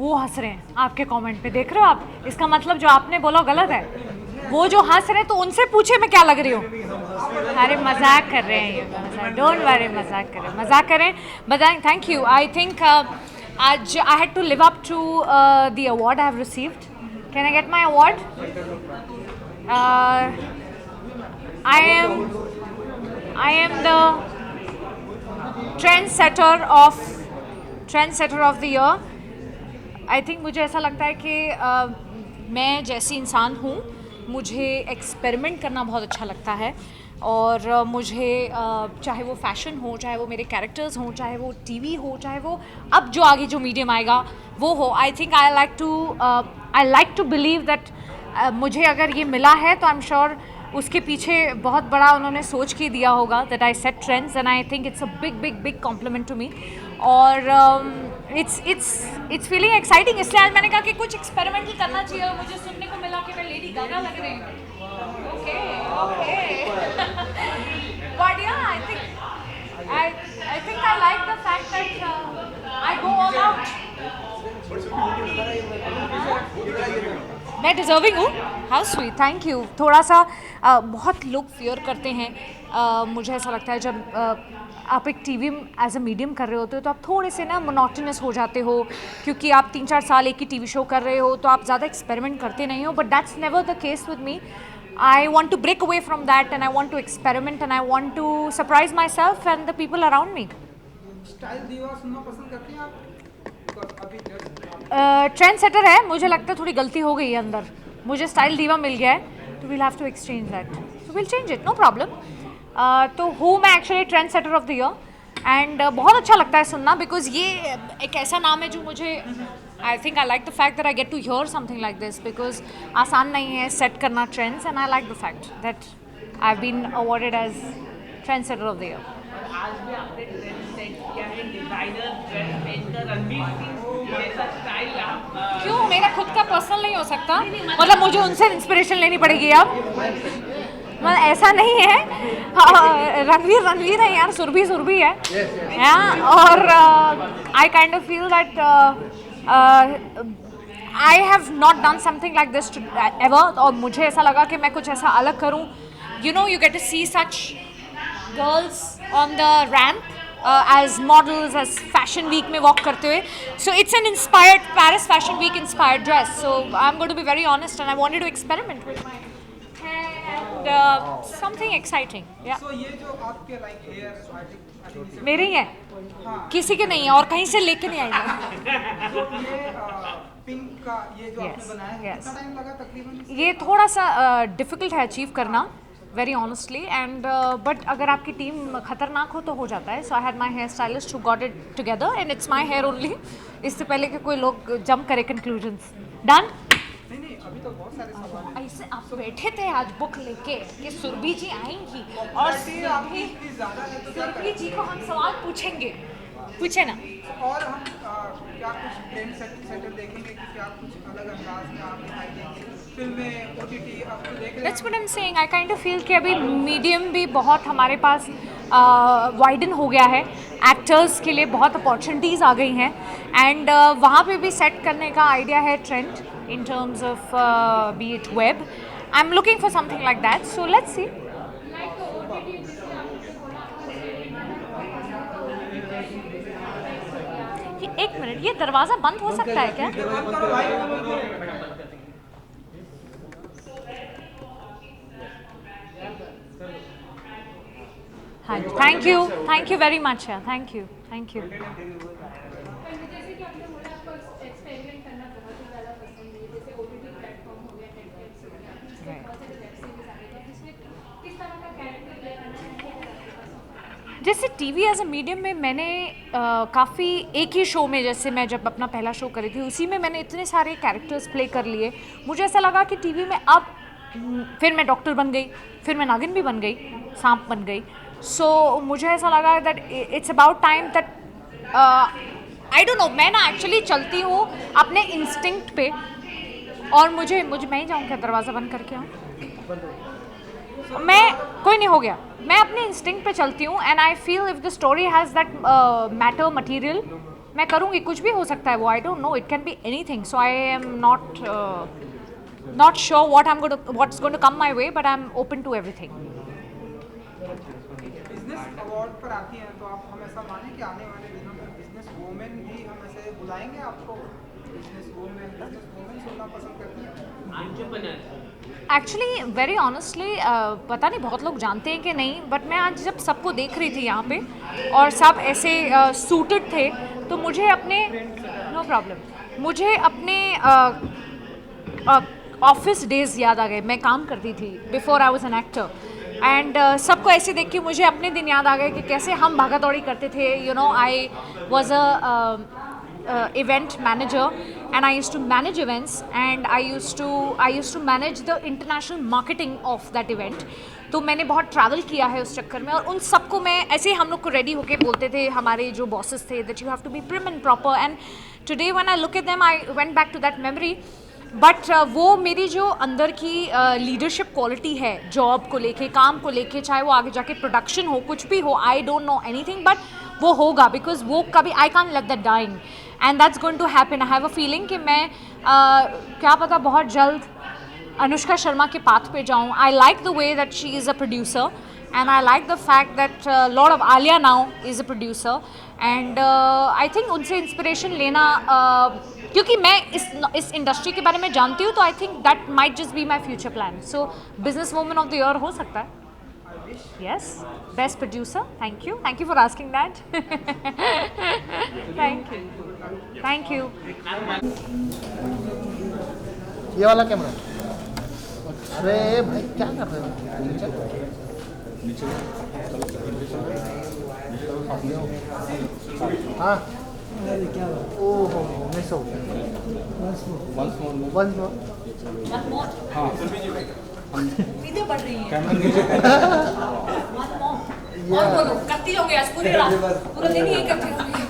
वो हंस रहे हैं आपके कमेंट पे, देख रहे हो आप? इसका मतलब जो आपने बोला गलत है। वो जो हंस रहे हैं तो उनसे पूछे मैं क्या लग रही हूँ। अरे मजाक कर रहे हैं ये, डोंट वरी, मजाक करें बताएं। Thank you. आई थिंक आज I had to live up to the award I have received. Can I get my award? I am the trend setter of the year. I think मुझे ऐसा लगता है कि मैं जैसी इंसान हूँ, मुझे एक्सपेरिमेंट करना बहुत अच्छा लगता है। और मुझे चाहे वो फैशन हो, चाहे वो मेरे कैरेक्टर्स हों, चाहे वो टीवी हो, चाहे वो अब जो आगे जो मीडियम आएगा वो हो, I think I like to believe that मुझे अगर ये मिला है तो आई एम श्योर उसके पीछे बहुत बड़ा उन्होंने सोच के दिया होगा। That I set trends and I think it's a big compliment to me. और इट्स फीलिंग एक्साइटिंग। इसलिए आज मैंने कहा कि कुछ एक्सपेरिमेंटल करना चाहिए। और मुझे सुनने को मिला कि मैं लेडी गागा लग रही हूँ। ओके बट या आई think I like the fact that I go all out. मैं डिजर्विंग हूँ। How sweet, thank you. थोड़ा सा बहुत लोग फियर करते हैं। मुझे ऐसा लगता है जब आप एक टीवी एज अ मीडियम कर रहे होते हो तो आप थोड़े से ना मोनोटोनस हो जाते हो, क्योंकि आप 3-4 साल एक ही टीवी शो कर रहे हो तो आप ज़्यादा एक्सपेरिमेंट करते नहीं हो। But that's never the case with me. I want to break away from that and I want to experiment and I want to surprise myself and the people around me. Style diva सुनना पसंद करते हैं आप? अभी trend setter है, मुझे लगता है थोड़ी गलती हो गई है अंदर। मुझे स्टाइल दीवा मिल गया है तो we'll have to exchange that, so we'll change it, no problem. तो हूँ मैं actually trend setter of the year एंड बहुत अच्छा लगता है सुनना, बिकॉज ये एक ऐसा नाम है जो मुझे I think I like the fact that I get to hear something like this, because आसान नहीं है सेट करना trends and I like the fact that I have been awarded as trend shutter of the year. आज भी आपने trend set किया है, designer dress पहनकर रणवीर सिंह जैसा स्टाइल आप क्यों? मेरा खुद का पर्सनल नहीं हो सकता? मतलब मुझे उनसे इंस्पिरेशन लेनी पड़ेगी अब? मतलब ऐसा नहीं है। रणवीर है यार, सुरभि है। और I kind of feel that I have not done something like this ever. और मुझे ऐसा लगा कि मैं कुछ ऐसा अलग करूं। You know, you get to see such girls on the ramp as models, as fashion week में walk करते हुए. So it's an inspired Paris Fashion Week inspired dress. So I'm going to be very honest and I wanted to experiment with my hair and something exciting. Yeah. So ये जो आपके like hair artificial मेरे ही है, हाँ, किसी के नहीं है और कहीं से लेके नहीं आई मैं। तो ये पिंक का ये जो आपने बनाया है, कितना टाइम लगा तकरीबन? ये थोड़ा सा डिफ़िकल्ट है अचीव करना, वेरी ऑनेस्टली। एंड बट अगर आपकी टीम खतरनाक हो तो हो जाता है। So I had my hair stylist who got it together and it's my hair only. इससे पहले कि कोई लोग जंप करे कंक्लूजन्स। डन? नहीं, अभी तो बहुत सारे सवाल हैं। ऐसे आप बैठे थे आज बुक लेके कि सुरभि जी आएंगी और आपकी इतनी ज़्यादा है तो क्या सुरभि जी को हम सवाल पूछेंगे। पूछे ना। करें? और हम क्या कुछ ट्रेंड सेटर देखेंगे कि क्या कुछ अलग अंदाज में आप दिखाई देंगे फिल्में, OTT अब तो देख रहे That's what I'm saying. I kind of feel कि अभी मीडियम भी बहुत हमारे पास वाइडन हो गया है। एक्टर्स के लिए बहुत अपॉर्चुनिटीज़ आ गई हैं एंड वहाँ पे भी सेट करने का आइडिया है trend in terms of B it web. I am looking for something like that, so let's see. एक मिनट, ये दरवाज़ा बंद हो सकता है क्या? हाँ, thank you very much. Thank you. जैसे कि आपने बोला आपको एक्सपेरिमेंट करना बहुत ही ज़्यादा पसंद है, जैसे OTT प्लेटफॉर्म हो गया, नेटफ्लिक्स हो गया, इसमें बहुत सारे वेब सीरीज आ गई है, जिसमें किस तरह का कैरेक्टर प्ले करना है? जैसे टीवी एज अ मीडियम में मैंने काफ़ी एक ही शो में, जैसे मैं जब अपना पहला शो करी थी उसी में मैंने इतने सारे कैरेक्टर्स प्ले कर लिए। मुझे ऐसा लगा कि टीवी में अब फिर मैं डॉक्टर बन गई, फिर मैं नागिन भी बन गई, सांप बन गई। सो मुझे ऐसा लगा that it's about time that I don't no, मैं ना एक्चुअली चलती हूँ अपने इंस्टिंक्ट पे। और मुझे मैं ही जाऊँ क्या? दरवाज़ा बंद करके आऊँ? मैं कोई नहीं, हो गया। मैं अपने इंस्टिंक्ट पे चलती हूँ and I feel if the story has that matter material मैं करूँगी, कुछ भी हो सकता है वो, आई don't no, it can be anything. So I am not sure what's going to come my way, but I'm open to everything. Business award पर आती हैं तो आप हम ऐसा माने कि आने वाले दिनों में बिजनेस वुमेन भी हम ऐसे बुलाएंगे आपको, बिजनेस वुमेन सुनना पसंद करती हैं? Entrepreneur. एक्चुअली वेरी ऑनेस्टली पता नहीं बहुत लोग जानते हैं कि नहीं, बट मैं आज जब सबको देख रही थी यहाँ पे और सब ऐसे सूटेड थे, तो मुझे अपने नो प्रॉब्लम, मुझे अपने ऑफिस डेज याद आ गए. मैं काम करती थी before I was an actor, and सबको ऐसे देख के मुझे अपने दिन याद आ गए कि कैसे हम भागा दौड़ी करते थे. You know, I was a event manager and I used to manage events, and I used to manage the international marketing of that event. तो मैंने बहुत ट्रैवल किया है उस चक्कर में, और उन सबको मैं ऐसे ही हम लोग को रेडी होके बोलते थे, हमारे जो बॉसेस थे, that you have to be prim and proper. And today when I look at them I went back to that memory. But वो मेरी जो अंदर की लीडरशिप क्वालिटी है, जॉब को लेके, काम को लेके, चाहे वो आगे जाके प्रोडक्शन हो, कुछ भी हो, I don't know anything, but वो होगा, बिकॉज वो कभी I can't let that dying, and that's going to happen. I have a feeling कि मैं क्या पता बहुत जल्द अनुष्का शर्मा के पाथ पे जाऊँ. आई like the way that she is a producer, and I like the fact that Lord of Alia now is a producer, and I think उनसे इंस्पिरेशन लेना, क्योंकि मैं इस इंडस्ट्री के बारे में जानती हूँ, तो I think that might just be my future plan. So business woman of the year हो सकता है. Yes, best producer. Thank you for asking that. Thank you. ये वाला कैमरा. अरे भाई क्या कर रहे हो? हाँ, ओहो मिस हो गया. Once more. नीचे बढ़ रही है. Yeah. करती होंगी आज पूरी रात, पूरा दिन यही करती होंगी.